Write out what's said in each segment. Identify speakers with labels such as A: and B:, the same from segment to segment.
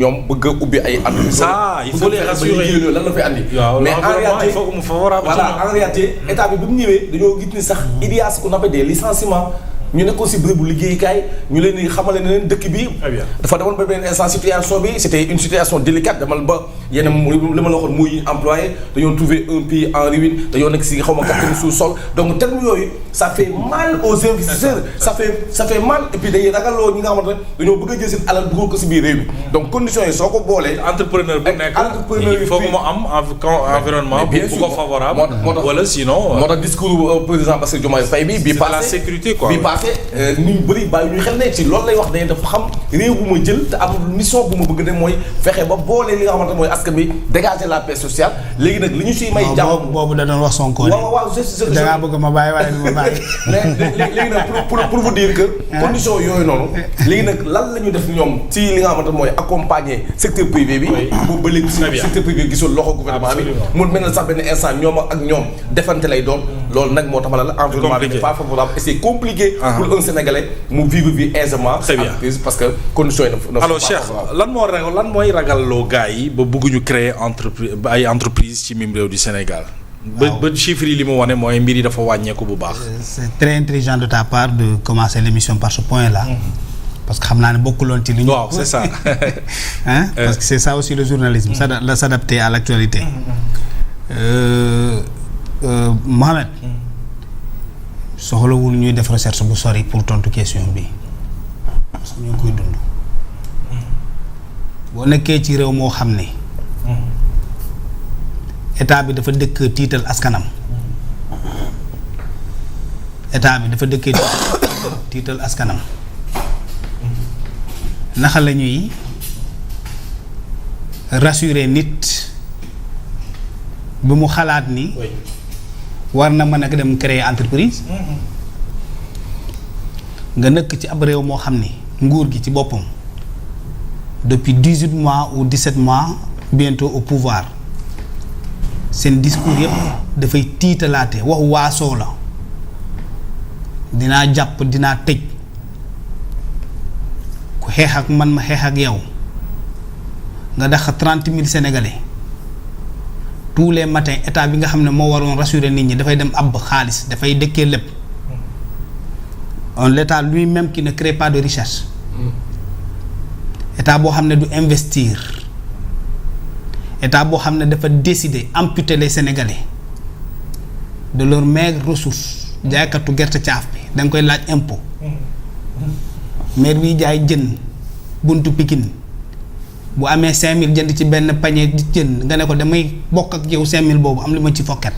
A: ñoom bëgg a ubbi ay at.
B: ça il faut les rassurer
A: lan la fay andi.
B: mais en réalité il faut que mu favorable.
A: voilà en réalité état bi mu ñëwee dañoo gis ni sax il y a ce qu'on appelle des licenciements ñu nekkoon si bërëbu liggéeykaay ñu leen di xamale ne leen dëkk bi. dafa demoon ba benn instant situation bi c'était une situation délicate demal ba yenn li ma la waxoon muy employé dañoo trouver un pays en ruine dañoo nekk si xaw ma quatrième sous-sol donc terme yooyu ça fait mal aux investisseurs ça fait mal et puis day ragaloo ñi nga xamante ne dañoo bëgg a jël seen alal dugal ko si biir réew mi donc conditions yi soo ko boolee.
B: entrepreneur bu nekk il faut que mu am environnement bu ko favorable. wala sinon.
A: moo tax discours président Bassirou Diomaye Faye bi passé
B: la sécurité quoi.
A: ni ñu bëri bàyyi ñuy xel ne ci loolu lay wax dañuy dafa xam réew bu ma jël te am mission bu ma bëgg de mooy fexe ba boole li nga xamante mooy askan bi dégager la paix sociale léegi nag li ñu siy may jàmm
C: boobu da doon wax Sonko
A: waaw
C: da ngaa bëgg ma bàyyi waaye du ma bàyyi
A: léegi nag pour vous dire que condition yooyu noonu léegi nag lan la ñu def ñoom ci li nga xamante mooy accompagner secteur privé bi boobu ba léegi secteur privé gisul loxo gouvernement bi mun mel na sax benn instant ñoom ak ñoom defante lay doon loolu nag moo tax ma la environnement bi n'est pas favorable et c'est compliqué pour un Sénégalais mu vivre vie aisément.
B: très bien
A: parce que conditions yi na
B: alors Cheikh lan mooy ragalloo gars yi ba bëgguñu créer entreprise ci mim réew du Sénégal. ba chiffres yi li mu wane mooy mbir yi dafa wàññeeku bu baax.
C: c'est très intelligent de ta part de commencer l'émission par ce point-là. parce que xam naa ne bokkuloon ci li ñu.
B: waaw c'est ça.
C: parce que c'est ça aussi le journalisme. s'adapter à l'actualité. Mohamed. soxlawul ñuy def recherche bu sori pour tontu question bi parce que ñu ngi koy dund boo nekkee ci réew moo xam ne état bi dafa dëkk tiital askanam état bi dafa dëkkee tiital askanam naka la ñuy rassurer nit bi mu xalaat ni war na mën a dem créer entreprise nga nekk ci ab réew moo xam ni nguur gi ci boppam depuis 18 mois ou 17 mois bientôt au pouvoir seen discours yëpp dafay tiitalaate wax waasoo la dinaa jàpp dinaa tëj ku xeex ak man ma xeex ak yow nga dax 30 000 Sénégalais tous les matins état bi nga xam ne moo waroon rassurer nit ñi dafay dem ab xaalis dafay dëkkee lépp l'état lui-même qui ne crée pas de richesse état boo xam ne du investir état boo xam ne dafa décider amputer les Sénégalais de leurs maigres ressources jaaykatu gerte caaf bi da nga koy laaj impôt maire bi jaay jën buntu Pikine bu amee 5000 jënd ci benn panier di jënd nga ne ko damay bokk ak yow 5000 boobu am li ma ci fokket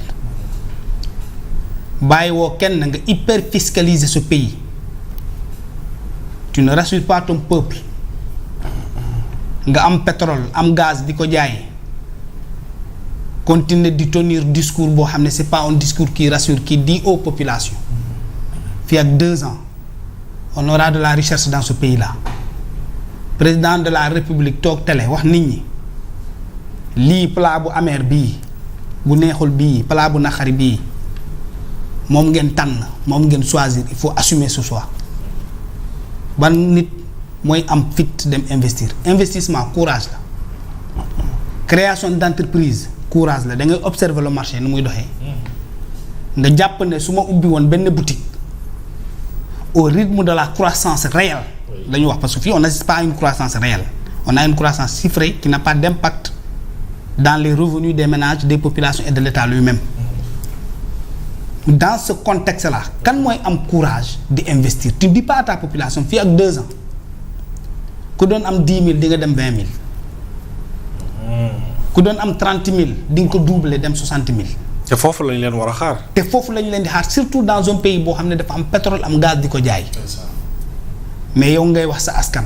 C: bàyyi woo kenn nga hyper fiscaliser ce pays tu ne rassures pas ton peuple nga am pétrole am gaz di ko jaay continuer di tenir discours boo xam ne c'est pas un discours qui rassure qui dit aux populations fii ak 2 ans on aura de la richesse dans ce pays là. président de la république toog télé wax nit ñi lii plat bu amer bii bu neexul bii plat bu naqari bii moom ngeen tànn moom ngeen choisir il faut assumer ce choix ban nit mooy am fit dem investir investissement courage la création d'entreprise courage la da ngay observer le marché nu muy doxee nga jàpp ne su ma ubbi woon benn boutique au rythme de la croissance réelle la ñu wax parce que fii on n'assiste pas à une croissance réelle on a une croissance chiffrée qui n'a pas d'impact dans les revenus des ménages des populations et de l'État lui-même dans ce contexte-là kan mooy am courage di investir tu dis pas à ta population fii ak 2 ans ku doon am 10 000 di nga dem 20 000 ku doon am 30 000 di nga ko doubler dem 60 000.
B: te foofu lañ leen war a xaar.
C: te foofu lañ leen di xaar surtout dans un pays boo xam ne dafa am pétrole am gaz di ko jaay. mais yow ngay wax sa askan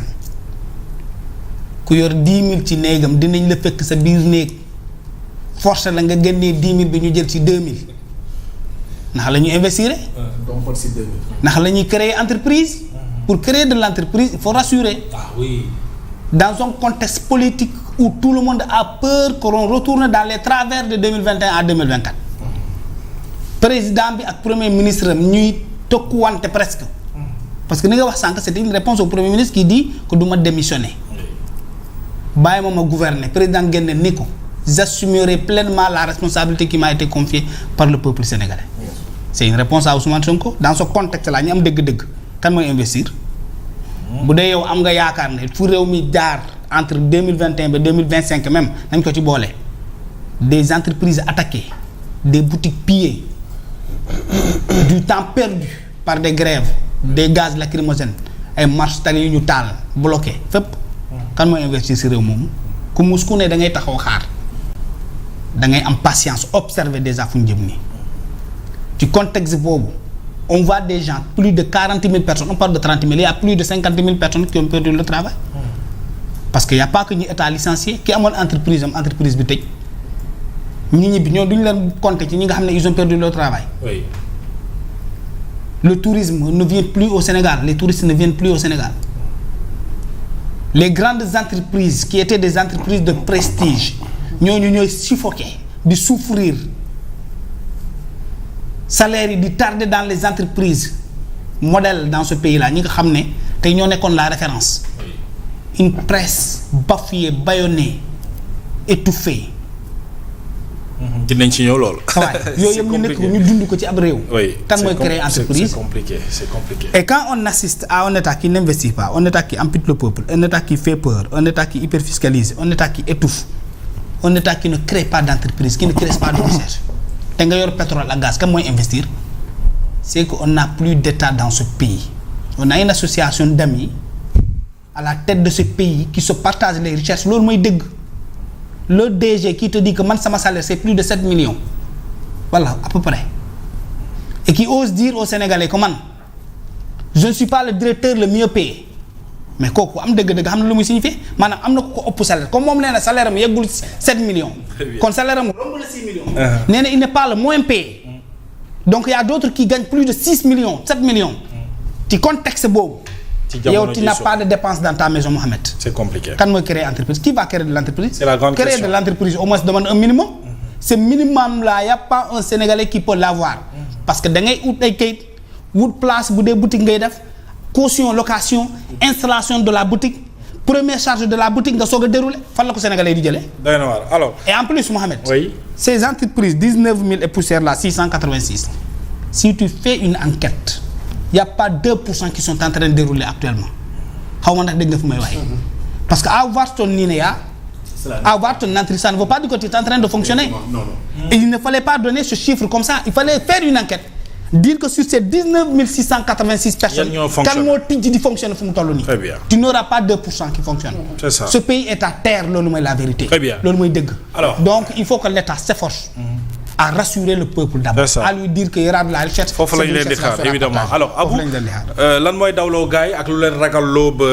C: ku yor 10 000 ci néegam dinañ la fekk sa biir néeg force la nga génnee 10 000 bi ñu jël ci 2 000 ndax la ñuy investir. ndax la ñuy créer entreprise. pour créer de l'entreprise il faut rassurer.
B: Ah oui.
C: Dans un contexte politique où tout le monde a peur que l'on retourne dans les travers de 2021 à 2024. président bi ak premier ministre am ñuy tokkuwante presque. parce que ni nga wax sànq c'était une réponse au premier ministre qui dit que du ma démissionner. bàyyi ma gouverner président génne ni ko j'assumerai pleinement la responsabilité qui m'a été confiée par le peuple sénégalais. C'est une réponse à Ousmane Sonko dans ce contexte là ñu am dëgg-dëgg kan mooy investir. bu dee yow am nga yaakaar ne fu réew mi jaar entre 2021 ba 2025 même nañ ko ci boole des entreprises attaquées des boutiques pillées du temps perdu par des grèves des gaz lacrymogènes ay marches tali yu ñu taal bloqué fépp kan mooy investir ci réew moomu ku mus ku ne da ngay taxaw xaar da ngay am patience observer déjà fu ñu jëm nii ci contexte boobu on voit des gens plus de 40 000 personnes on parle de 30 000 il y a plus de 50 000 personnes qui ont perdu le travail parce que y a pas que ñu état licencié ki amoon entreprise bi tëj ñi ñibbi ñoo duñu leen compter ci ñi nga xam ne ils ont perdu leur travail.
B: Oui.
C: Le tourisme ne vient plus au Sénégal les touristes ne viennent plus au Sénégal les grandes entreprises qui étaient des entreprises de prestige ñooñu ñooy suffoquer di souffrir salaire yi di tarder dans les entreprises modèles dans ce pays là ñi nga xam ne tey ñoo nekkoon la référence.
B: Oui.
C: Une presse bafouée bâillonnée étouffée.
B: dinañ ci ñëw lool.
C: yooyu yëpp ñu nekk ñu dund ko ci ab réew.
B: oui
C: kan mooy créer entreprise
B: c'est compliqué.
C: Et quand on assiste à un État qui n'investit pas un État qui ampute le peuple un État qui fait peur un État qui hyperfiscalise un État qui étouffe un État qui ne crée pas d'entreprise qui ne crée pas de recherche te nga yor pétrole ak gaz kan mooy investir c'est que on n'a plus d'État dans ce pays on a une association d'amis à la tête de ce pays qui se partagent les richesses loolu mooy dëgg. Le DG qui te dit que man sama salaire c'est plus de 7 millions voilà à peu près et qui ose dire aux Sénégalais que man je ne suis pas le directeur le mieux payé mais kooku am dëgg-dëgg xam na lu muy signifier maanaam am na ko ëpp salaire comme moom nee na salaire am yeggul 7 millions kon salaire am romb na 6 millions nee na il n'est pas le moins payé donc il y a d'autres qui gagnent plus de 6 millions 7 millions ci contexte boobu yow tu n'as pas de dépenses dans ta maison Mohamed.
B: C'est compliqué.
C: Kan mooy créer entreprise qui va créer de l'entreprise?
B: C'est la grande question.
C: Créer de l'entreprise au moins demande un minimum. Ce minimum là y a pas un Sénégalais qui peut l'avoir. Parce que da ngay ut ay kayit wut place bu dee boutique ngay def caution location installation de la boutique première charge de la boutique nga soog a dérouler fan la ko Sénégalais di jëlee.
B: doy na waar alors.
C: Et en plus Mohamed.
B: Oui.
C: Ces entreprises 19 000 et poussière là 686 si tu fais une enquête. Il y a pas 2% qui sont en train de dérouler actuellement xaw ma ndax dégg nga fu may waxee parce que avoir ton NINEA avoir ton entreprise ça ne veut pas dire que tu es en train de fonctionner. Non. Et il ne fallait pas donner ce chiffre comme ça il fallait faire une enquête dire que sur ces 19 686 personnes kan moo tijji di fonctionner fu mu toll nii.
B: Très bien.
C: Tu n'auras pas 2% qui fonctionnent.
B: C'est ça.
C: Ce pays est à terre loolu mooy la vérité.
B: Très bien.
C: Loolu mooy dëgg.
B: Alors
C: donc il faut que l'État s'efforce à rassurer le peuple d'abord. À lui dire que y aura de la recherche.
B: foofu lañ leen di xaar évidemment alors Abou lan mooy dawloo gars yi ak lu leen ragalloo ba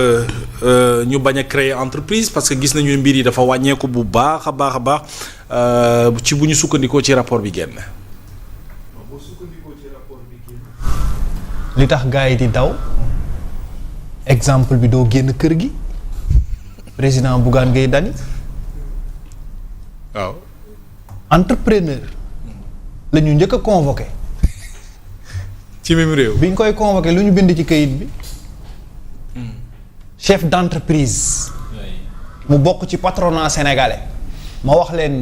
B: ñu bañ a créer entreprise parce que gis nañu mbir yi dafa wàññeeku bu baax a baax ci bu ñu sukkandikoo ci rapport bi génn.
D: li tax gars yi di daw exemple bi doo génn kër gi président Bougane Gueye Dany
B: waaw.
D: entrepreneur la ñu njëkk a convoqué.
B: ci même réew.
D: bi ñu koy convoqué lu ñu bind ci kayit bi. chef d'entreprise. mu bokk ci patronat sénégalais. ma wax leen.